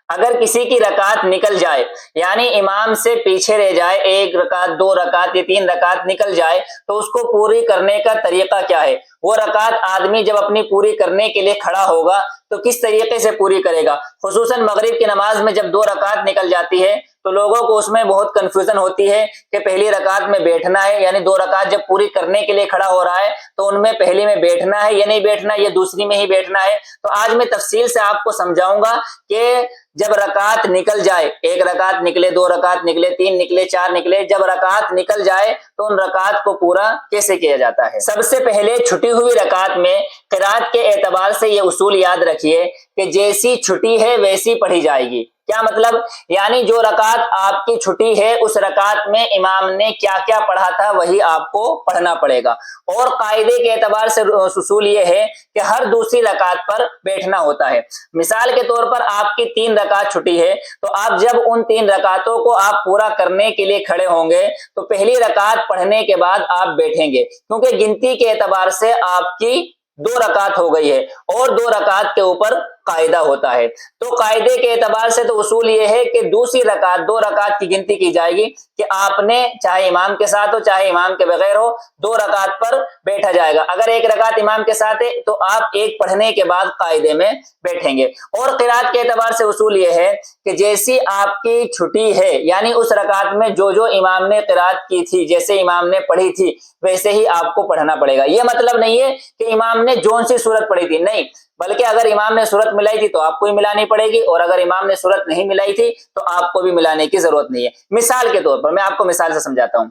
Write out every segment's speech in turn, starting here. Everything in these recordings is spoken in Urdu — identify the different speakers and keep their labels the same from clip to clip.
Speaker 1: اگر کسی کی رکعت نکل جائے یعنی امام سے پیچھے رہ جائے، 1 رکعت 2 رکعت یا 3 رکعت نکل جائے تو اس کو پوری کرنے کا طریقہ کیا ہے؟ وہ رکعت آدمی جب اپنی پوری کرنے کے لیے کھڑا ہوگا تو کس طریقے سے پوری کرے گا؟ خصوصاً مغرب کی نماز میں جب 2 رکعت نکل جاتی ہے تو لوگوں کو اس میں بہت کنفیوژن ہوتی ہے کہ پہلی رکعت میں بیٹھنا ہے، یعنی 2 رکعت جب پوری کرنے کے لیے کھڑا ہو رہا ہے تو ان میں پہلی میں بیٹھنا ہے یا نہیں بیٹھنا ہے، یا دوسری میں ہی بیٹھنا ہے۔ تو آج میں تفصیل سے آپ کو سمجھاؤں گا کہ جب رکعت نکل جائے، 1 رکعت نکلے، 2 رکعت نکلے، 3 نکلے، 4 نکلے، جب رکعت نکل جائے تو ان رکعت کو پورا کیسے کیا جاتا ہے؟ سب سے پہلے چھٹی ہوئی رکعت میں قرات کے اعتبار سے یہ اصول یاد رکھیے کہ جیسی چھٹی ہے ویسی پڑھی جائے گی۔ کیا مطلب؟ یعنی جو رکعت آپ کی چھٹی ہے اس رکعت میں امام نے کیا کیا پڑھا تھا وہی آپ کو پڑھنا پڑے گا۔ اور قاعدے کے اعتبار سے اصول یہ ہے کہ ہر دوسری رکعت پر بیٹھنا ہوتا ہے۔ مثال کے طور پر آپ کی 3 رکعت چھٹی ہے تو آپ جب ان 3 رکعتوں کو آپ پورا کرنے کے لیے کھڑے ہوں گے تو پہلی رکعت پڑھنے کے بعد آپ بیٹھیں گے، کیونکہ گنتی کے اعتبار سے آپ کی 2 رکعت ہو گئی ہے اور 2 رکعت کے اوپر قاعدہ ہوتا ہے۔ تو قاعدے کے اعتبار سے تو اصول یہ ہے کہ دوسری رکعت 2 رکعت کی گنتی کی جائے گی کہ آپ نے چاہے امام کے ساتھ ہو چاہے امام کے بغیر ہو 2 رکعت پر بیٹھا جائے گا۔ اگر 1 رکعت امام کے ساتھ ہے تو آپ 1 پڑھنے کے بعد قاعدے میں بیٹھیں گے۔ اور قرات کے اعتبار سے اصول یہ ہے کہ جیسی آپ کی چھٹی ہے یعنی اس رکعت میں جو امام نے قرات کی تھی، جیسے امام نے پڑھی تھی ویسے ہی آپ کو پڑھنا پڑے گا۔ یہ مطلب نہیں ہے کہ امام نے جون سی سورت پڑھی تھی، نہیں، بلکہ اگر امام نے سورت ملائی تھی تو آپ کو ہی ملانی پڑے گی، اور اگر امام نے سورت نہیں ملائی تھی تو آپ کو بھی ملانے کی ضرورت نہیں ہے۔ مثال کے طور پر میں آپ کو مثال سے سمجھاتا ہوں،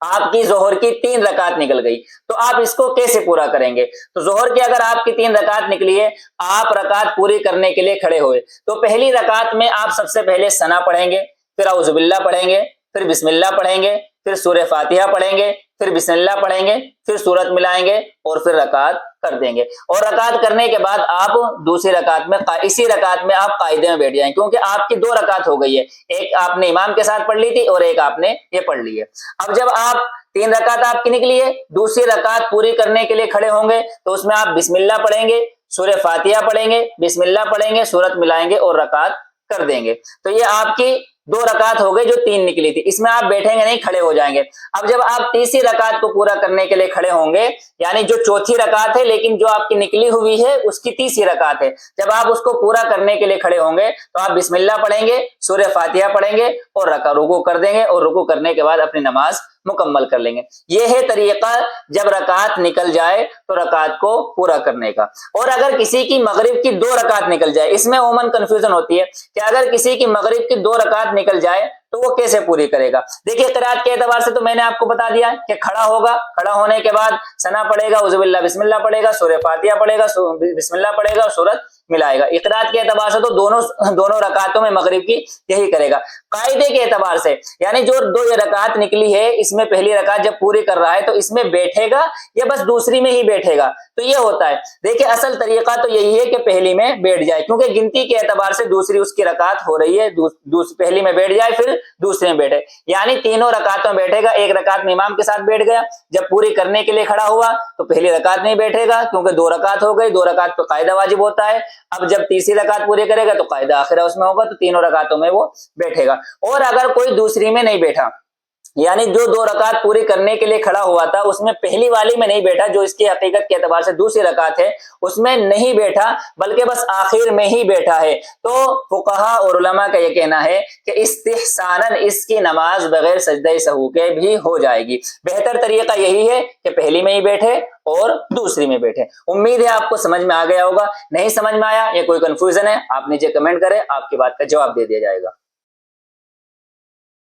Speaker 1: آپ کی ظہر کی 3 رکعت نکل گئی تو آپ اس کو کیسے پورا کریں گے؟ تو ظہر کی اگر آپ کی 3 رکعت نکلی ہے، آپ رکعت پوری کرنے کے لیے کھڑے ہوئے تو پہلی رکعت میں آپ سب سے پہلے ثنا پڑھیں گے، پھر اعوذ باللہ پڑھیں گے، پھر بسم اللہ پڑھیں گے، پھر سورہ فاتحہ پڑھیں گے، پھر بسم اللہ پڑھیں گے، پھر سورت ملائیں گے اور پھر رکعت کر دیں گے۔ اور رکعت کرنے کے بعد آپ دوسری رکعت میں اسی رکعت میں آپ قاعدے میں بیٹھ جائیں، کیونکہ آپ کی 2 رکعت ہو گئی ہے، ایک آپ نے امام کے ساتھ پڑھ لی تھی اور ایک آپ نے یہ پڑھ لی ہے۔ اب جب آپ 3 رکعت آپ کی نکلی ہے، دوسری رکعت پوری کرنے کے لیے کھڑے ہوں گے تو اس میں آپ بسم اللہ پڑھیں گے، سورہ فاتحہ پڑھیں گے، بسم اللہ پڑھیں گے، سورت ملائیں گے اور رکعت کر دیں گے۔ تو یہ آپ کی 2 رکعت ہو گئی جو 3 نکلی تھی، اس میں آپ بیٹھیں گے نہیں، کھڑے ہو جائیں گے۔ اب جب آپ تیسری رکعت کو پورا کرنے کے لیے کھڑے ہوں گے، یعنی جو چوتھی رکعت ہے لیکن جو آپ کی نکلی ہوئی ہے اس کی تیسری رکعت ہے، جب آپ اس کو پورا کرنے کے لیے کھڑے ہوں گے تو آپ بسم اللہ پڑھیں گے، سورہ فاتحہ پڑھیں گے اور رکوع کر دیں گے، اور رکوع کرنے کے بعد اپنی نماز مکمل کر لیں گے۔ یہ ہے طریقہ جب رکعت نکل جائے تو رکعت کو پورا کرنے کا۔ اور اگر کسی کی مغرب کی 2 رکعت نکل جائے، اس میں عموماً کنفیوژن ہوتی ہے کہ اگر کسی کی مغرب کی 2 رکعت نکل جائے تو وہ کیسے پوری کرے گا؟ دیکھیے قرات کے اعتبار سے تو میں نے آپ کو بتا دیا کہ کھڑا ہوگا، کھڑا ہونے کے بعد ثنا پڑھے گا، اعوذ باللہ بسم اللہ پڑھے گا، سورہ فاتحہ پڑھے گا، بسم اللہ پڑھے گا اور سورت ملائے گا۔ قرات کے اعتبار سے تو دونوں رکعتوں میں مغرب کی یہی کرے گا۔ قاعدے کے اعتبار سے یعنی جو 2 رکعت نکلی ہے اس میں پہلی رکعت جب پوری کر رہا ہے تو اس میں بیٹھے گا یا بس دوسری میں ہی بیٹھے گا؟ تو یہ ہوتا ہے، دیکھیں اصل طریقہ تو یہی ہے کہ پہلی میں بیٹھ جائے، کیونکہ گنتی کے اعتبار سے دوسری اس کی رکعت ہو رہی ہے، پہلی میں بیٹھ جائے پھر دوسرے میں بیٹھے، یعنی تینوں رکعتوں میں بیٹھے گا۔ 1 رکعت میں امام کے ساتھ بیٹھ گیا، جب پوری کرنے کے لیے کھڑا ہوا تو پہلی رکعت نہیں بیٹھے گا کیونکہ 2 رکعت ہو گئی، 2 رکعت پہ قاعدہ واجب ہوتا ہے۔ اب جب تیسری رکعت پوری کرے گا تو قاعدہ آخرہ اس میں ہوگا، تو تینوں رکعتوں میں وہ بیٹھے گا۔ اور اگر کوئی دوسری میں نہیں بیٹھا، یعنی جو 2 رکعت پوری کرنے کے لیے کھڑا ہوا تھا اس میں پہلی والی میں نہیں بیٹھا، جو اس کی حقیقت کے اعتبار سے دوسری رکعت ہے اس میں نہیں بیٹھا بلکہ بس آخر میں ہی بیٹھا ہے، تو فقہاء اور علماء کا یہ کہنا ہے کہ استحساناً اس کی نماز بغیر سجدہ سہو کے بھی ہو جائے گی۔ بہتر طریقہ یہی ہے کہ پہلی میں ہی بیٹھے اور دوسری میں بیٹھے۔ امید ہے آپ کو سمجھ میں آ گیا ہوگا۔ نہیں سمجھ میں آیا یا کوئی کنفیوژن ہے آپ نیچے کمنٹ کریں، آپ کی بات کا جواب دے دیا جائے گا۔